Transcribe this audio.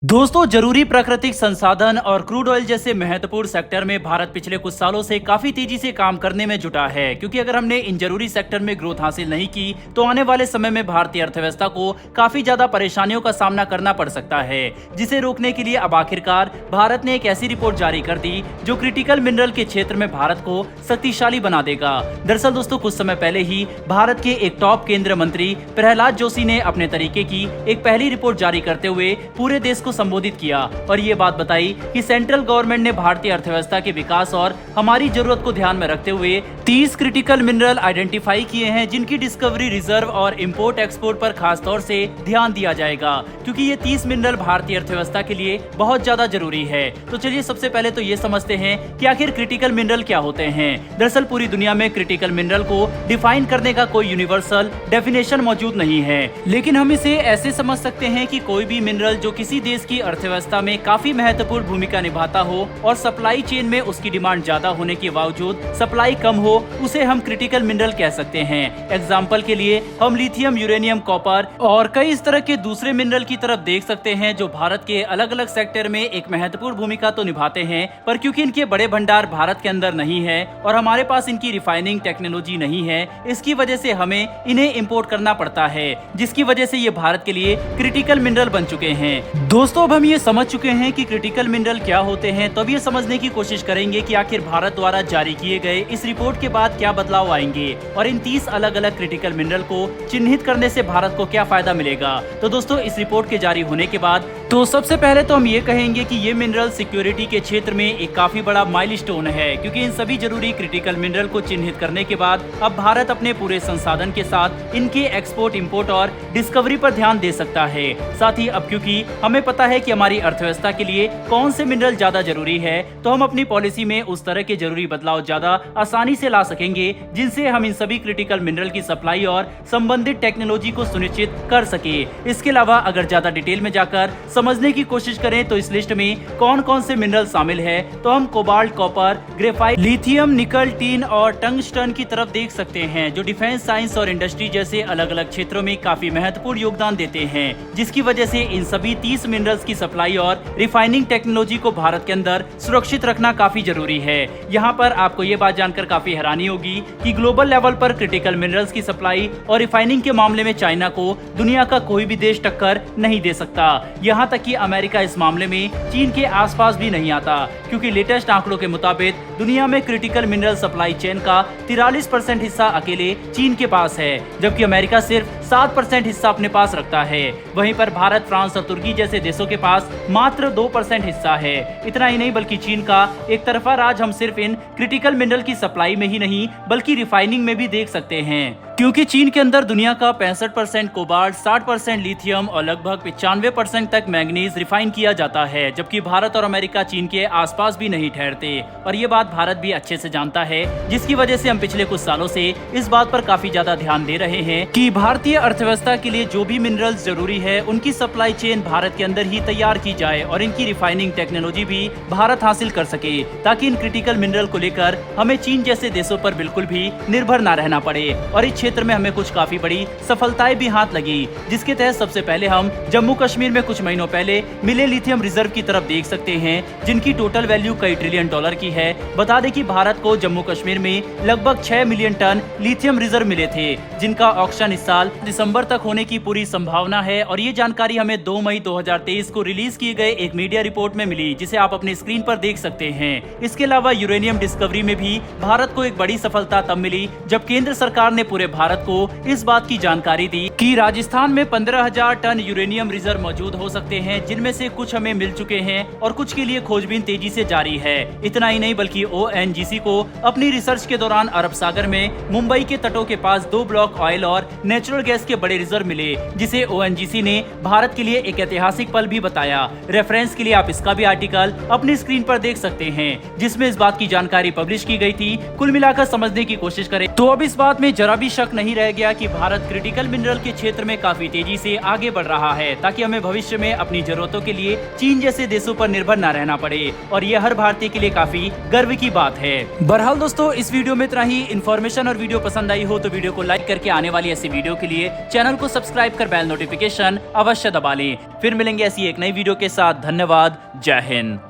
दोस्तों, जरूरी प्राकृतिक संसाधन और क्रूड ऑयल जैसे महत्वपूर्ण सेक्टर में भारत पिछले कुछ सालों से काफी तेजी से काम करने में जुटा है, क्योंकि अगर हमने इन जरूरी सेक्टर में ग्रोथ हासिल नहीं की तो आने वाले समय में भारतीय अर्थव्यवस्था को काफी ज्यादा परेशानियों का सामना करना पड़ सकता है, जिसे रोकने के लिए अब आखिरकार भारत ने एक ऐसी रिपोर्ट जारी कर दी जो क्रिटिकल मिनरल के क्षेत्र में भारत को शक्तिशाली बना देगा। दरअसल दोस्तों, कुछ समय पहले ही भारत के एक टॉप केंद्रीय मंत्री प्रहलाद जोशी ने अपने तरीके की एक पहली रिपोर्ट जारी करते हुए पूरे देश को संबोधित किया और ये बात बताई कि सेंट्रल गवर्नमेंट ने भारतीय अर्थव्यवस्था के विकास और हमारी जरूरत को ध्यान में रखते हुए 30 क्रिटिकल मिनरल आइडेंटिफाई किए हैं, जिनकी डिस्कवरी, रिजर्व और इंपोर्ट एक्सपोर्ट पर खास तौर से ध्यान दिया जाएगा, क्योंकि ये 30 मिनरल भारतीय अर्थव्यवस्था के लिए बहुत ज्यादा जरूरी है। तो चलिए सबसे पहले तो ये समझते हैं कि आखिर क्रिटिकल मिनरल क्या होते हैं। दरअसल पूरी दुनिया में क्रिटिकल मिनरल को डिफाइन करने का कोई यूनिवर्सल डेफिनेशन मौजूद नहीं है, लेकिन हम इसे ऐसे समझ सकते हैं कि कोई भी मिनरल जो किसी देश की अर्थव्यवस्था में काफी महत्वपूर्ण भूमिका निभाता हो और सप्लाई चेन में उसकी डिमांड ज्यादा होने के बावजूद सप्लाई कम हो, उसे हम क्रिटिकल मिनरल कह सकते हैं। एग्जाम्पल के लिए हम लिथियम, यूरेनियम, कॉपर और कई इस तरह के दूसरे मिनरल की तरफ देख सकते हैं, जो भारत के अलग अलग सेक्टर में एक महत्वपूर्ण भूमिका तो निभाते हैं, पर क्योंकि इनके बड़े भंडार भारत के अंदर नहीं है और हमारे पास इनकी रिफाइनिंग टेक्नोलॉजी नहीं है, इसकी वजह से हमें इन्हें इम्पोर्ट करना पड़ता है, जिसकी वजह से ये भारत के लिए क्रिटिकल मिनरल बन चुके हैं। दोस्तों, अब हम ये समझ चुके हैं कि क्रिटिकल मिनरल क्या होते हैं, तो अब ये समझने की कोशिश करेंगे कि आखिर भारत द्वारा जारी किए गए इस रिपोर्ट के बाद क्या बदलाव आएंगे और इन 30 अलग अलग क्रिटिकल मिनरल को चिन्हित करने से भारत को क्या फायदा मिलेगा। तो दोस्तों, इस रिपोर्ट के जारी होने के बाद तो सबसे पहले तो हम ये कहेंगे कि ये मिनरल सिक्योरिटी के क्षेत्र में एक काफी बड़ा माइलस्टोन है, क्योंकि इन सभी जरूरी क्रिटिकल मिनरल को चिन्हित करने के बाद अब भारत अपने पूरे संसाधन के साथ इनके एक्सपोर्ट, इंपोर्ट और डिस्कवरी पर ध्यान दे सकता है। साथ ही अब क्योंकि हमें पता है कि हमारी अर्थव्यवस्था के लिए कौन से मिनरल ज्यादा जरूरी है, तो हम अपनी पॉलिसी में उस तरह के जरूरी बदलाव ज्यादा आसानी से ला सकेंगे, जिनसे हम इन सभी क्रिटिकल मिनरल की सप्लाई और संबंधित टेक्नोलॉजी को सुनिश्चित कर सके। इसके अलावा अगर ज्यादा डिटेल में जाकर समझने की कोशिश करें तो इस लिस्ट में कौन कौन से मिनरल शामिल है, तो हम कोबाल्ट, कॉपर, ग्रेफाइट, लिथियम, निकल, टीन और टंगस्टन की तरफ देख सकते हैं, जो डिफेंस, साइंस और इंडस्ट्री जैसे अलग अलग क्षेत्रों में काफी महत्वपूर्ण योगदान देते हैं, जिसकी वजह से इन सभी 30 मिनरल्स की सप्लाई और रिफाइनिंग टेक्नोलॉजी को भारत के अंदर सुरक्षित रखना काफी जरूरी है। यहाँ पर आपको ये बात जानकर काफी हैरानी होगी कि ग्लोबल लेवल पर क्रिटिकल मिनरल्स की सप्लाई और रिफाइनिंग के मामले में चाइना को दुनिया का कोई भी देश टक्कर नहीं दे सकता। यहाँ तक कि अमेरिका इस मामले में चीन के आसपास भी नहीं आता, क्योंकि लेटेस्ट आंकड़ों के मुताबिक दुनिया में क्रिटिकल मिनरल सप्लाई चेन का 43% हिस्सा अकेले चीन के पास है, जबकि अमेरिका सिर्फ 7% हिस्सा अपने पास रखता है। वहीं पर भारत, फ्रांस और तुर्की जैसे देशों के पास मात्र 2% हिस्सा है। इतना ही नहीं, बल्कि चीन का एक तरफा राज हम सिर्फ इन क्रिटिकल मिनरल की सप्लाई में ही नहीं बल्कि रिफाइनिंग में भी देख सकते हैं, क्योंकि चीन के अंदर दुनिया का 65% कोबाल्ट, 60% लिथियम और लगभग 95% तक मैंगनीज रिफाइन किया जाता है, जबकि भारत और अमेरिका चीन के आसपास भी नहीं ठहरते। और ये बात भारत भी अच्छे से जानता है, जिसकी वजह से हम पिछले कुछ सालों से इस बात पर काफी ज्यादा ध्यान दे रहे हैं कि भारतीय अर्थव्यवस्था के लिए जो भी मिनरल्स जरूरी है उनकी सप्लाई चेन भारत के अंदर ही तैयार की जाए और इनकी रिफाइनिंग टेक्नोलॉजी भी भारत हासिल कर सके, ताकि इन क्रिटिकल मिनरल को लेकर हमें चीन जैसे देशों पर बिल्कुल भी निर्भर न रहना पड़े। और इस क्षेत्र में हमें कुछ काफी बड़ी सफलताएं भी हाथ लगी, जिसके तहत सबसे पहले हम जम्मू कश्मीर में कुछ महीनों पहले मिले लिथियम रिजर्व की तरफ देख सकते हैं, जिनकी टोटल वैल्यू कई ट्रिलियन डॉलर की है। बता दें कि भारत को जम्मू कश्मीर में लगभग 6 मिलियन टन लिथियम रिजर्व मिले थे, जिनका ऑक्शन इस साल दिसंबर तक होने की पूरी संभावना है। और ये जानकारी हमें 2 मई 2023 को रिलीज किए गए एक मीडिया रिपोर्ट में मिली, जिसे आप अपने स्क्रीन पर देख सकते हैं। इसके अलावा यूरेनियम डिस्कवरी में भी भारत को एक बड़ी सफलता तब मिली जब केंद्र सरकार ने पूरे भारत को इस बात की जानकारी दी कि राजस्थान में 15,000 टन यूरेनियम रिजर्व मौजूद हो सकते हैं, जिनमें से कुछ हमें मिल चुके हैं और कुछ के लिए खोजबीन तेजी से जारी है। इतना ही नहीं, बल्कि ONGC को अपनी रिसर्च के दौरान अरब सागर में मुंबई के तटों के पास 2 ब्लॉक ऑयल और नेचुरल गैस के बड़े रिजर्व मिले, जिसे ONGC ने भारत के लिए एक ऐतिहासिक पल भी बताया। रेफरेंस के लिए आप इसका भी आर्टिकल अपनी स्क्रीन पर देख सकते हैं, जिसमें इस बात की जानकारी पब्लिश की गई थी। कुल मिलाकर समझने की कोशिश करें तो अब इस बात में जरा भी शक नहीं रह गया कि भारत क्रिटिकल मिनरल के क्षेत्र में काफी तेजी से आगे बढ़ रहा है, ताकि हमें भविष्य में अपनी जरूरतों के लिए चीन जैसे देशों पर निर्भर न रहना पड़े। और यह हर भारतीय के लिए काफी गर्व की बात है। बहरहाल दोस्तों, इस वीडियो में इतना ही। इन्फॉर्मेशन और वीडियो पसंद आई हो तो वीडियो को लाइक करके आने वाली ऐसी वीडियो के लिए चैनल को सब्सक्राइब कर बेल नोटिफिकेशन अवश्य दबा लें। फिर मिलेंगे ऐसी एक नई वीडियो के साथ। धन्यवाद। जय हिंद।